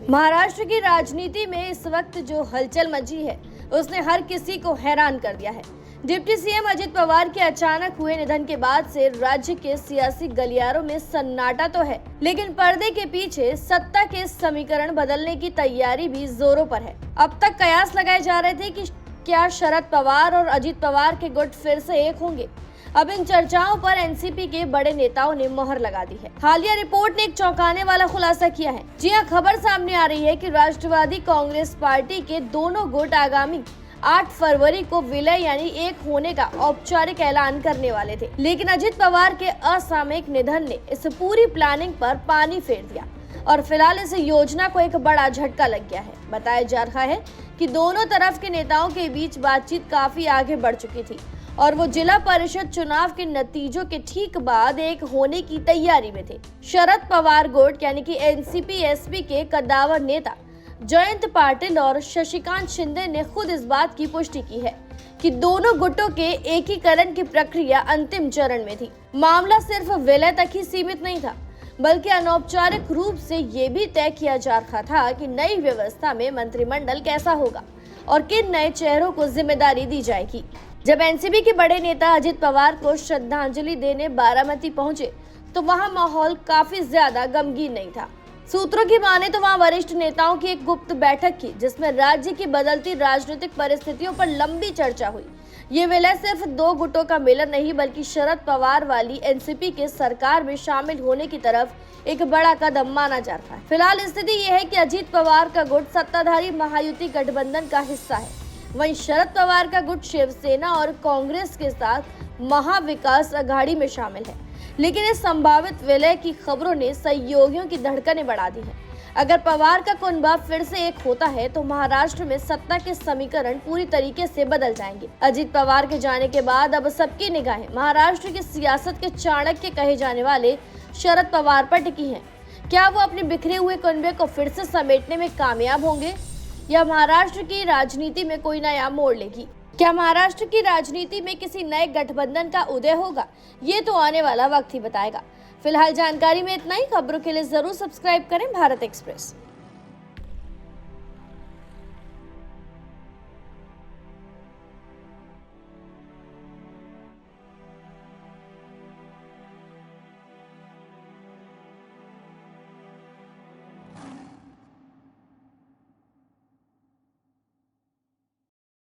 महाराष्ट्र की राजनीति में इस वक्त जो हलचल मची है उसने हर किसी को हैरान कर दिया है। डिप्टी सीएम अजित पवार के अचानक हुए निधन के बाद से राज्य के सियासी गलियारों में सन्नाटा तो है, लेकिन पर्दे के पीछे सत्ता के समीकरण बदलने की तैयारी भी जोरों पर है। अब तक कयास लगाए जा रहे थे कि क्या शरद पवार और अजित पवार के गुट फिर से एक होंगे। अब इन चर्चाओं पर एनसीपी के बड़े नेताओं ने मोहर लगा दी है। हालिया रिपोर्ट ने एक चौंकाने वाला खुलासा किया है। जी हां, खबर सामने आ रही है कि राष्ट्रवादी कांग्रेस पार्टी के दोनों गुट आगामी 8 फरवरी को विलय यानी एक होने का औपचारिक ऐलान करने वाले थे, लेकिन अजित पवार के असामयिक निधन ने इस पूरी प्लानिंग पर पानी फेर दिया और फिलहाल इस योजना को एक बड़ा झटका लग गया है। बताया जा रहा है कि दोनों तरफ के नेताओं के बीच बातचीत काफी आगे बढ़ चुकी थी और वो जिला परिषद चुनाव के नतीजों के ठीक बाद एक होने की तैयारी में थे। शरद पवार गुट यानी कि एनसीपी-एसपी के कद्दावर नेता जयंत पाटिल और शशिकांत शिंदे ने खुद इस बात की पुष्टि की है कि दोनों गुटों के एकीकरण की प्रक्रिया अंतिम चरण में थी। मामला सिर्फ विलय तक ही सीमित नहीं था, बल्कि अनौपचारिक रूप से ये भी तय किया जा रहा था कि नई व्यवस्था में मंत्रिमंडल कैसा होगा और किन नए चेहरों को जिम्मेदारी दी जाएगी। जब एनसीपी के बड़े नेता अजित पवार को श्रद्धांजलि देने बारामती पहुंचे तो वहां माहौल काफी ज्यादा गमगीन नहीं था। सूत्रों की माने तो वहां वरिष्ठ नेताओं की एक गुप्त बैठक की, जिसमें राज्य की बदलती राजनीतिक परिस्थितियों पर लंबी चर्चा हुई। ये विलय सिर्फ दो गुटों का मिलन नहीं, बल्कि शरद पवार वाली एनसीपी के सरकार में शामिल होने की तरफ एक बड़ा कदम माना जा रहा है। फिलहाल स्थिति यह है कि अजित पवार का गुट सत्ताधारी महायुति गठबंधन का हिस्सा है, वहीं शरद पवार का गुट शिवसेना और कांग्रेस के साथ महाविकास अघाड़ी में शामिल है। लेकिन इस संभावित विलय की खबरों ने सहयोगियों की धड़कनें बढ़ा दी है। अगर पवार का कुनबा फिर से एक होता है तो महाराष्ट्र में सत्ता के समीकरण पूरी तरीके से बदल जाएंगे। अजित पवार के जाने के बाद अब सबकी निगाहें महाराष्ट्र की सियासत के चाणक्य कहे जाने वाले शरद पवार पर टिकी हैं। क्या वो अपने बिखरे हुए कुनबे को फिर से समेटने में कामयाब होंगे या महाराष्ट्र की राजनीति में कोई नया मोड़ लेगी? क्या महाराष्ट्र की राजनीति में किसी नए गठबंधन का उदय होगा? ये तो आने वाला वक्त ही बताएगा। फिलहाल जानकारी में इतना ही। खबरों के लिए जरूर सब्सक्राइब करें भारत एक्सप्रेस।